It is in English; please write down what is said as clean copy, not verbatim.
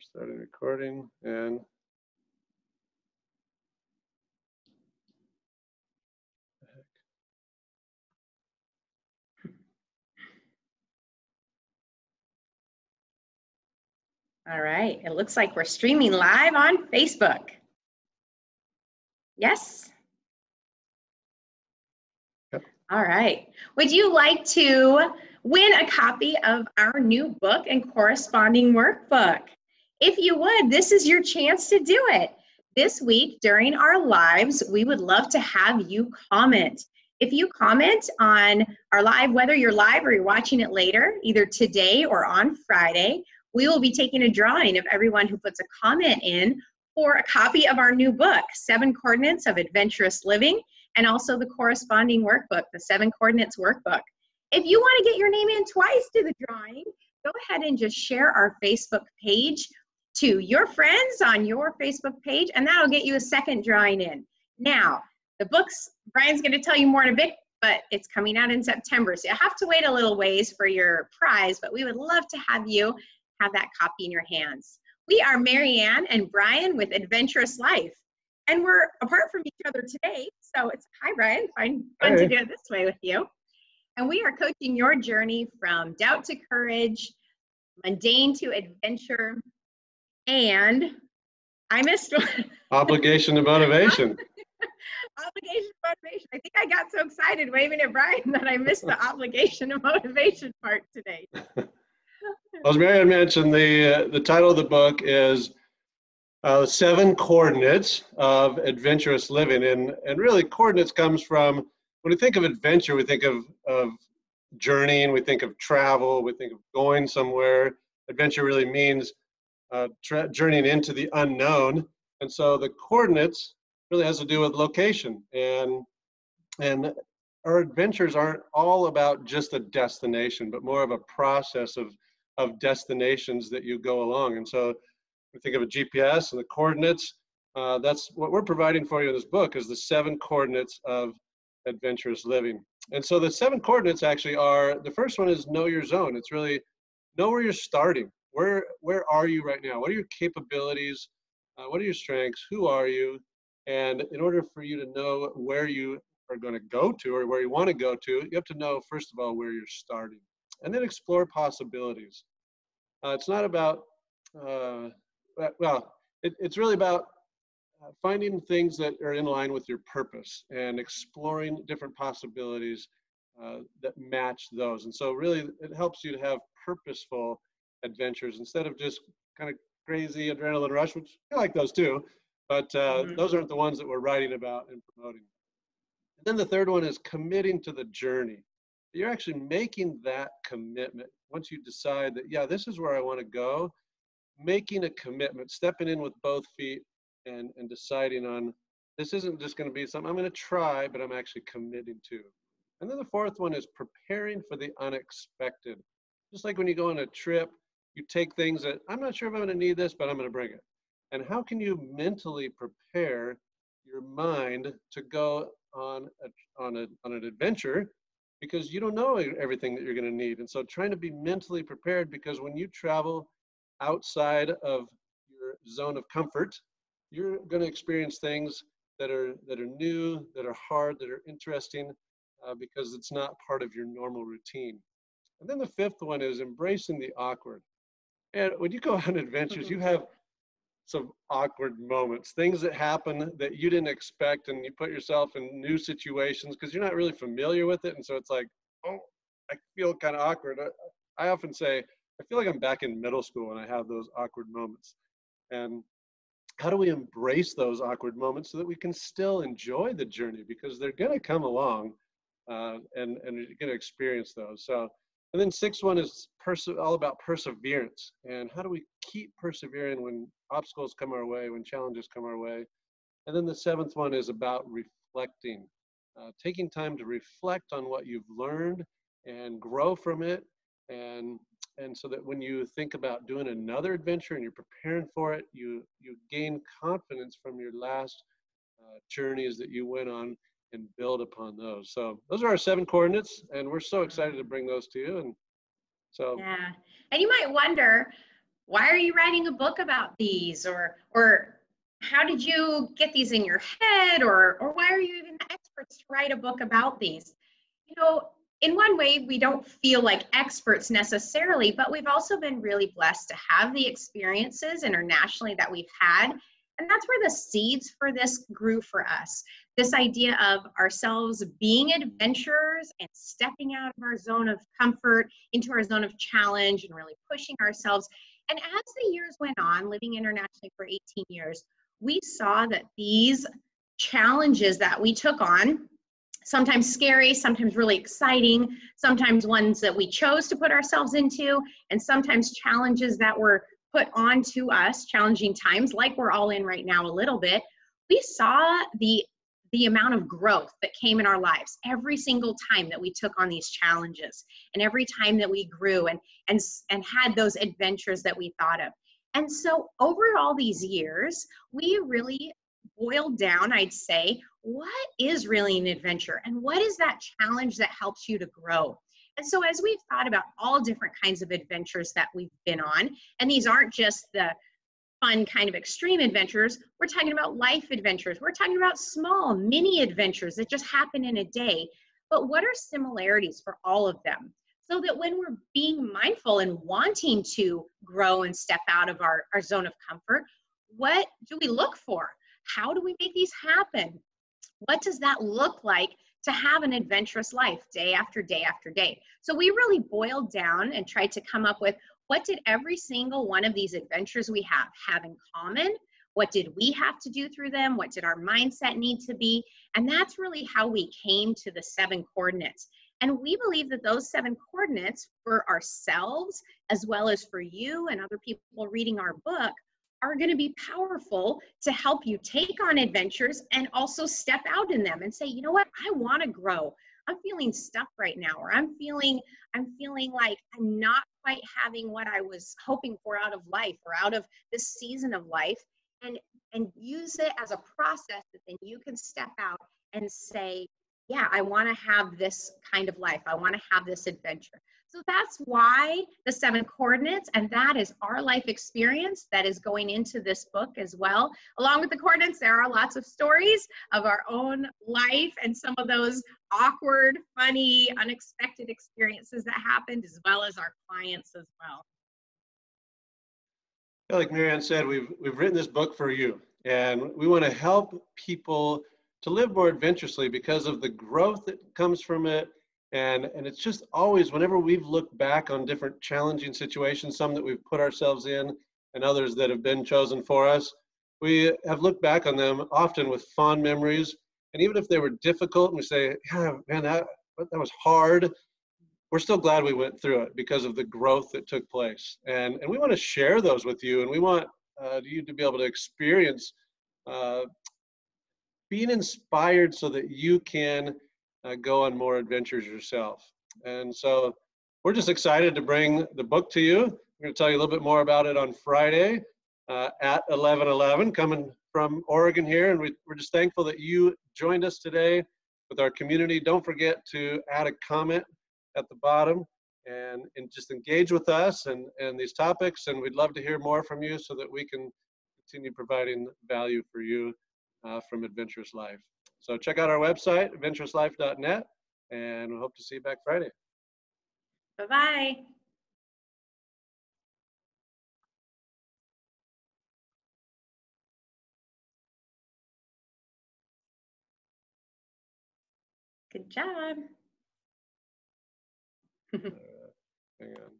starting recording and all right, it looks like we're streaming live on Facebook. Yes? Yep. All right. Would you like to win a copy of our new book and corresponding workbook? If you would, this is your chance to do it. This week during our lives, we would love to have you comment. If you comment on our live, whether you're live or you're watching it later, either today or on Friday, we will be taking a drawing of everyone who puts a comment in for a copy of our new book, 7 Coordinates of Adventurous Living, and also the corresponding workbook, the 7 Coordinates workbook. If you want to get your name in twice to the drawing, go ahead and just share our Facebook page to your friends on your Facebook page, and that'll get you a second drawing in. Now, the books, Brian's going to tell you more in a bit, but it's coming out in September, so you have to wait a little ways for your prize, but we would love to have you have that copy in your hands. We are Marianne and Brian with Adventurous Life, and we're apart from each other today, so it's, hi Brian, fun to do it this way with you. And we are coaching your journey from doubt to courage, mundane to adventure, and I missed one. Obligation to motivation. Obligation to motivation. I think I got so excited waving at Brian that I missed the obligation to motivation part today. As Marianne mentioned, the title of the book is 7 Coordinates of Adventurous Living. And really, coordinates comes from, when we think of adventure, we think of journeying, we think of travel, we think of going somewhere. Adventure really means journeying into the unknown. And so the coordinates really has to do with location. And our adventures aren't all about just a destination, but more of a process of destinations that you go along. And so we think of a GPS and the coordinates. That's what we're providing for you in this book, is the 7 coordinates of adventurous living. And so the 7 coordinates actually are, the first one is know your zone. It's really know where you're starting. Where are you right now? What are your capabilities? What are your strengths? Who are you? And in order for you to know where you are going to go to, or where you want to go to, you have to know, first of all, where you're starting. And then explore possibilities. It's not about, it's really about finding things that are in line with your purpose and exploring different possibilities that match those. And so really it helps you to have purposeful adventures instead of just kind of crazy adrenaline rush, which I like those too, but those aren't the ones that we're writing about and promoting. And then the third one is committing to the journey. You're actually making that commitment. Once you decide that, yeah, this is where I want to go, making a commitment, stepping in with both feet and deciding on, this isn't just going to be something I'm going to try, but I'm actually committing to. And then the fourth one is preparing for the unexpected. Just like when you go on a trip, you take things that, I'm not sure if I'm going to need this, but I'm going to bring it. And how can you mentally prepare your mind to go on an adventure, because you don't know everything that you're going to need. And so trying to be mentally prepared, because when you travel outside of your zone of comfort, you're going to experience things that are new, that are hard, that are interesting, because it's not part of your normal routine. And then the fifth one is embracing the awkward. And when you go on adventures, you have some awkward moments, things that happen that you didn't expect, and you put yourself in new situations because you're not really familiar with it. And so it's like, oh, I feel kind of awkward. I often say, I feel like I'm back in middle school when I have those awkward moments. And how do we embrace those awkward moments so that we can still enjoy the journey, because they're going to come along and you're going to experience those. So, and then sixth one is all about perseverance. And how do we keep persevering when obstacles come our way, when challenges come our way? And then the seventh one is about reflecting, taking time to reflect on what you've learned and grow from it. And so that when you think about doing another adventure and you're preparing for it, you gain confidence from your last journeys that you went on and build upon those. So those are our 7 coordinates, and we're so excited to bring those to you. And so, yeah. And you might wonder, why are you writing a book about these? Or how did you get these in your head? Or why are you even the experts to write a book about these? You know, in one way, we don't feel like experts necessarily, but we've also been really blessed to have the experiences internationally that we've had. And that's where the seeds for this grew for us. This idea of ourselves being adventurers and stepping out of our zone of comfort into our zone of challenge and really pushing ourselves. And as the years went on, living internationally for 18 years, we saw that these challenges that we took on, sometimes scary, sometimes really exciting, sometimes ones that we chose to put ourselves into, and sometimes challenges that were put onto us, challenging times like we're all in right now a little bit, we saw the amount of growth that came in our lives every single time that we took on these challenges, and every time that we grew and had those adventures that we thought of. And so over all these years, we really boiled down, I'd say, what is really an adventure and what is that challenge that helps you to grow? And so as we've thought about all different kinds of adventures that we've been on, and these aren't just the fun kind of extreme adventures, we're talking about life adventures. We're talking about small mini adventures that just happen in a day. But what are similarities for all of them? So that when we're being mindful and wanting to grow and step out of our zone of comfort, what do we look for? How do we make these happen? What does that look like to have an adventurous life day after day after day? So we really boiled down and tried to come up with, what did every single one of these adventures we have in common? What did we have to do through them? What did our mindset need to be? And that's really how we came to the 7 coordinates. And we believe that those 7 coordinates for ourselves, as well as for you and other people reading our book, are going to be powerful to help you take on adventures and also step out in them and say, you know what, I want to grow. I'm feeling stuck right now, or I'm feeling like I'm not quite having what I was hoping for out of life or out of this season of life, and use it as a process that then you can step out and say, yeah, I want to have this kind of life. I want to have this adventure. So that's why the 7 coordinates, and that is our life experience that is going into this book as well. Along with the coordinates, there are lots of stories of our own life and some of those awkward, funny, unexpected experiences that happened, as well as our clients as well. Like Marianne said, we've written this book for you, and we want to help people to live more adventurously because of the growth that comes from it. And it's just always, whenever we've looked back on different challenging situations, some that we've put ourselves in and others that have been chosen for us, we have looked back on them often with fond memories. And even if they were difficult and we say, yeah, man, that was hard, we're still glad we went through it because of the growth that took place. And we want to share those with you, and we want you to be able to experience being inspired so that you can go on more adventures yourself. And so we're just excited to bring the book to you. We're going to tell you a little bit more about it on Friday at 11:11, coming from Oregon here. And we're just thankful that you joined us today with our community. Don't forget to add a comment at the bottom and just engage with us and these topics. And we'd love to hear more from you so that we can continue providing value for you from Adventurous Life. So check out our website, adventurouslife.net, and we hope to see you back Friday. Bye-bye. Good job. Hang on.